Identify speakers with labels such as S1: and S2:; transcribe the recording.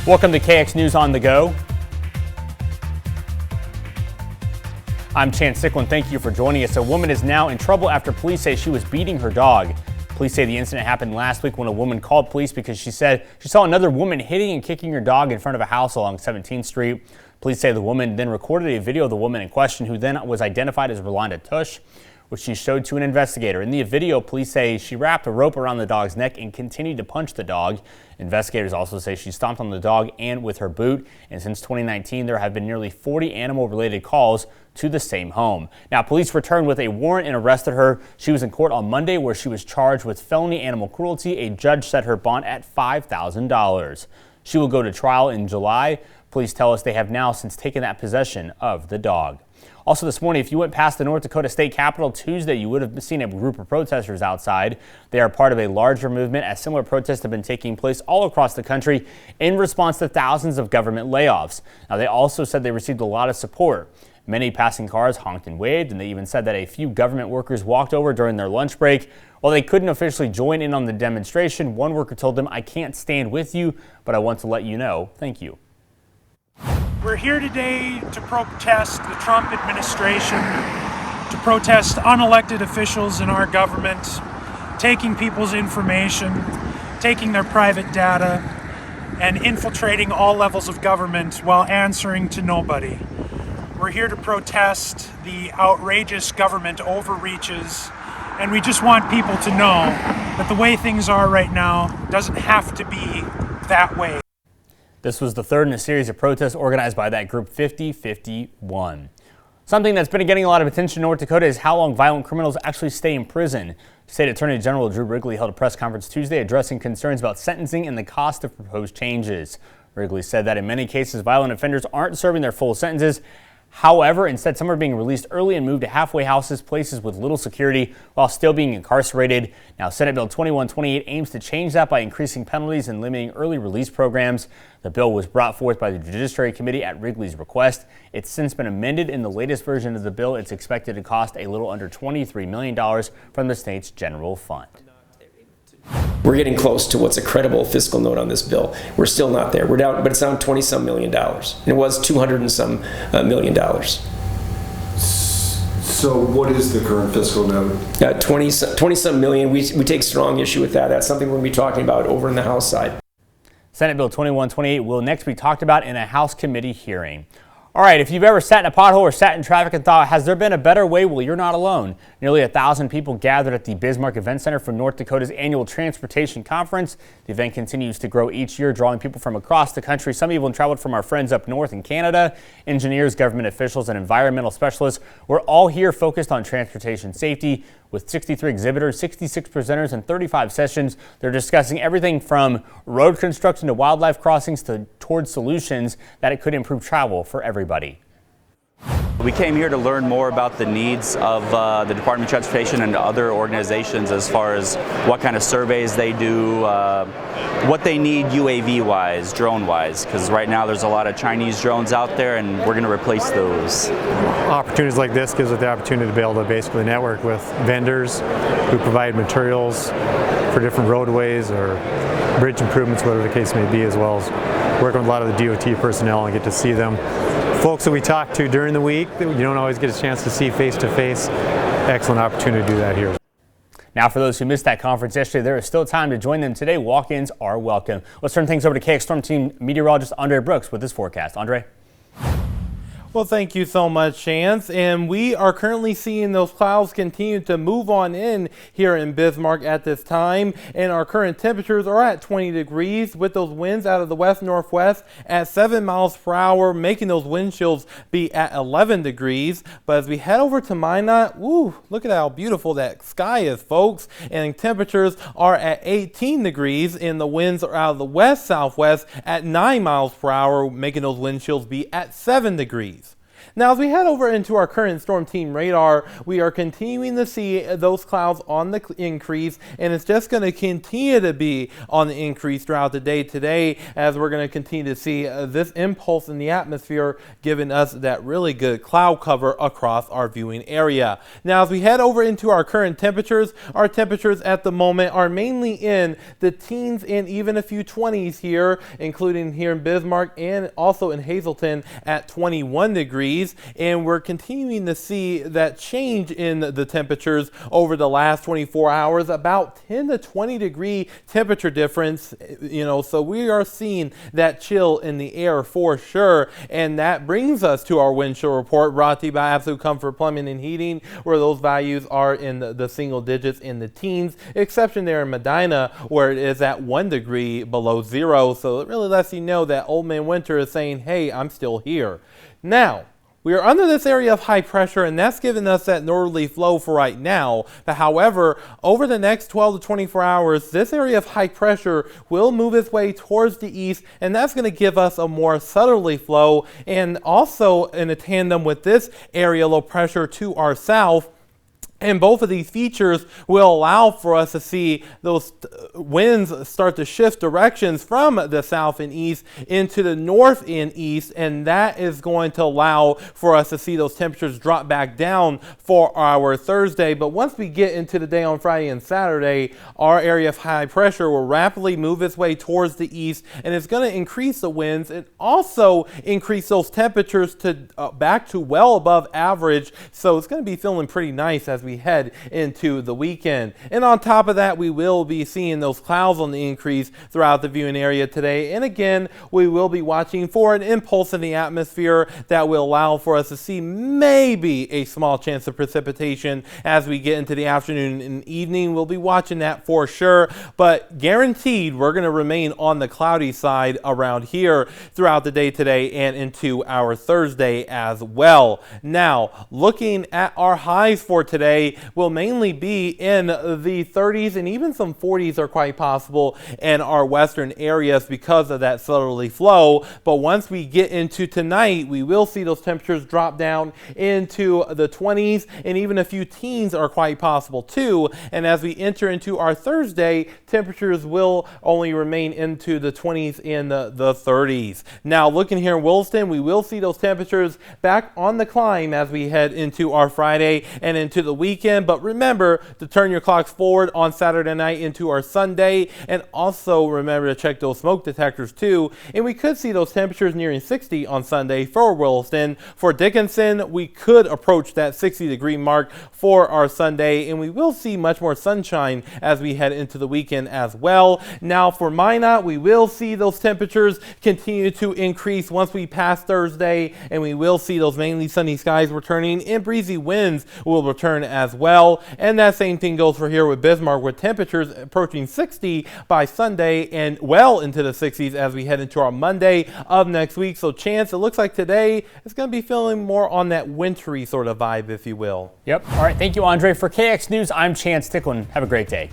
S1: Welcome to KX News on the Go. I'm Chance Sicklin. Thank you for joining us. A woman is now in trouble after police say she was beating her dog. Police say the incident happened last week when a woman called police because she said she saw another woman hitting and kicking her dog in front of a house along 17th Street. Police say the woman then recorded a video of the woman in question, who then was identified as Rolanda Tush, which she showed to an investigator. In the video, police say she wrapped a rope around the dog's neck and continued to punch the dog. Investigators also say she stomped on the dog and with her boot. And since 2019, there have been nearly 40 animal-related calls to the same home. Now, police returned with a warrant and arrested her. She was in court on Monday, where she was charged with felony animal cruelty. A judge set her bond at $5,000. She will go to trial in July. Police tell us they have now since taken that possession of the dog. Also this morning, if you went past the North Dakota State Capitol Tuesday, you would have seen a group of protesters outside. They are part of a larger movement, as similar protests have been taking place all across the country in response to thousands of government layoffs. Now, they also said they received a lot of support. Many passing cars honked and waved, and they even said that a few government workers walked over during their lunch break. While they couldn't officially join in on the demonstration, one worker told them, "I can't stand with you, but I want to let you know, thank you."
S2: We're here today to protest the Trump administration, to protest unelected officials in our government, taking people's information, taking their private data, and infiltrating all levels of government while answering to nobody. We're here to protest the outrageous government overreaches, and we just want people to know that the way things are right now doesn't have to be that way.
S1: This was the third in a series of protests organized by that group 5051. Something that's been getting a lot of attention in North Dakota is how long violent criminals actually stay in prison. State Attorney General Drew Wrigley held a press conference Tuesday addressing concerns about sentencing and the cost of proposed changes. Wrigley said that in many cases, violent offenders aren't serving their full sentences. However, instead, some are being released early and moved to halfway houses, places with little security, while still being incarcerated. Now, Senate Bill 2128 aims to change that by increasing penalties and limiting early release programs. The bill was brought forth by the Judiciary Committee at Wrigley's request. It's since been amended. In the latest version of the bill, it's expected to cost a little under $23 million from the state's general fund.
S3: We're getting close to what's a credible fiscal note on this bill. We're still not there. We're down, but it's down $20-some million. It was $200-some million.
S4: So what is the current fiscal note?
S3: 20-some million. We take strong issue with that. That's something we're going to be talking about over in the House side.
S1: Senate Bill 2128 will next be talked about in a House committee hearing. All right, if you've ever sat in a pothole or sat in traffic and thought, has there been a better way? Well, you're not alone. Nearly 1,000 people gathered at the Bismarck Event Center for North Dakota's annual Transportation Conference. The event continues to grow each year, drawing people from across the country. Some even traveled from our friends up north in Canada. Engineers, government officials, and environmental specialists were all here focused on transportation safety. With 63 exhibitors, 66 presenters, and 35 sessions, they're discussing everything from road construction to wildlife crossings towards solutions that it could improve travel for everybody.
S5: We came here to learn more about the needs of the Department of Transportation and other organizations as far as what kind of surveys they do, what they need UAV-wise, drone-wise, because right now there's a lot of Chinese drones out there and we're going to replace those.
S6: Opportunities like this gives us the opportunity to be able to basically network with vendors who provide materials for different roadways or bridge improvements, whatever the case may be, as well as working with a lot of the DOT personnel and get to see them. Folks that we talk to during the week that you don't always get a chance to see face to face. Excellent opportunity to do that here.
S1: Now, for those who missed that conference yesterday, there is still time to join them today. Walk-ins are welcome. Let's turn things over to KX Storm Team meteorologist Andre Brooks with this forecast. Andre?
S7: Well, thank you so much, Chance. And we are currently seeing those clouds continue to move on in here in Bismarck at this time. And our current temperatures are at 20 degrees with those winds out of the west-northwest at 7 miles per hour, making those wind chills be at 11 degrees. But as we head over to Minot, woo, look at how beautiful that sky is, folks. And temperatures are at 18 degrees and the winds are out of the west-southwest at 9 miles per hour, making those wind chills be at 7 degrees. Now, as we head over into our current storm team radar, we are continuing to see those clouds on the increase, and it's just going to continue to be on the increase throughout the day today, as we're going to continue to see this impulse in the atmosphere giving us that really good cloud cover across our viewing area. Now, as we head over into our current temperatures, our temperatures at the moment are mainly in the teens and even a few 20s here, including here in Bismarck and also in Hazleton at 21 degrees. And we're continuing to see that change in the temperatures over the last 24 hours, about 10 to 20 degree temperature difference, so we are seeing that chill in the air for sure. And that brings us to our wind chill report, brought to you by Absolute Comfort Plumbing and Heating, where those values are in the single digits in the teens, exception there in Medina, where it is at 1 degree below zero. So it really lets you know that Old Man Winter is saying, hey, I'm still here. Now, we are under this area of high pressure, and that's giving us that northerly flow for right now. But however, over the next 12 to 24 hours, this area of high pressure will move its way towards the east, and that's going to give us a more southerly flow. And also in a tandem with this area low pressure to our south, and both of these features will allow for us to see those winds start to shift directions from the south and east into the north and east, and that is going to allow for us to see those temperatures drop back down for our Thursday. But once we get into the day on Friday and Saturday, our area of high pressure will rapidly move its way towards the east, and it's going to increase the winds and also increase those temperatures to back to well above average. So it's going to be feeling pretty nice as we head into the weekend. And on top of that, we will be seeing those clouds on the increase throughout the viewing area today. And again, we will be watching for an impulse in the atmosphere that will allow for us to see maybe a small chance of precipitation as we get into the afternoon and evening. We'll be watching that for sure, but guaranteed we're going to remain on the cloudy side around here throughout the day today and into our Thursday as well. Now, looking at our highs for today, will mainly be in the 30s, and even some 40s are quite possible in our western areas because of that southerly flow. But once we get into tonight, we will see those temperatures drop down into the 20s, and even a few teens are quite possible too. And as we enter into our Thursday, temperatures will only remain into the 20s and the 30s. Now, looking here in Williston, we will see those temperatures back on the climb as we head into our Friday and into the weekend. But remember to turn your clocks forward on Saturday night into our Sunday, and also remember to check those smoke detectors too. And we could see those temperatures nearing 60 on Sunday for Williston. For Dickinson, we could approach that 60 degree mark for our Sunday, and we will see much more sunshine as we head into the weekend as well. Now for Minot, we will see those temperatures continue to increase once we pass Thursday, and we will see those mainly sunny skies returning, and breezy winds will return as well. And that same thing goes for here with Bismarck, with temperatures approaching 60 by Sunday and well into the 60s as we head into our Monday of next week. So Chance, it looks like today is going to be feeling more on that wintry sort of vibe, if you will.
S1: Yep. All right. Thank you, Andre. For KX News, I'm Chance Ticklin. Have a great day.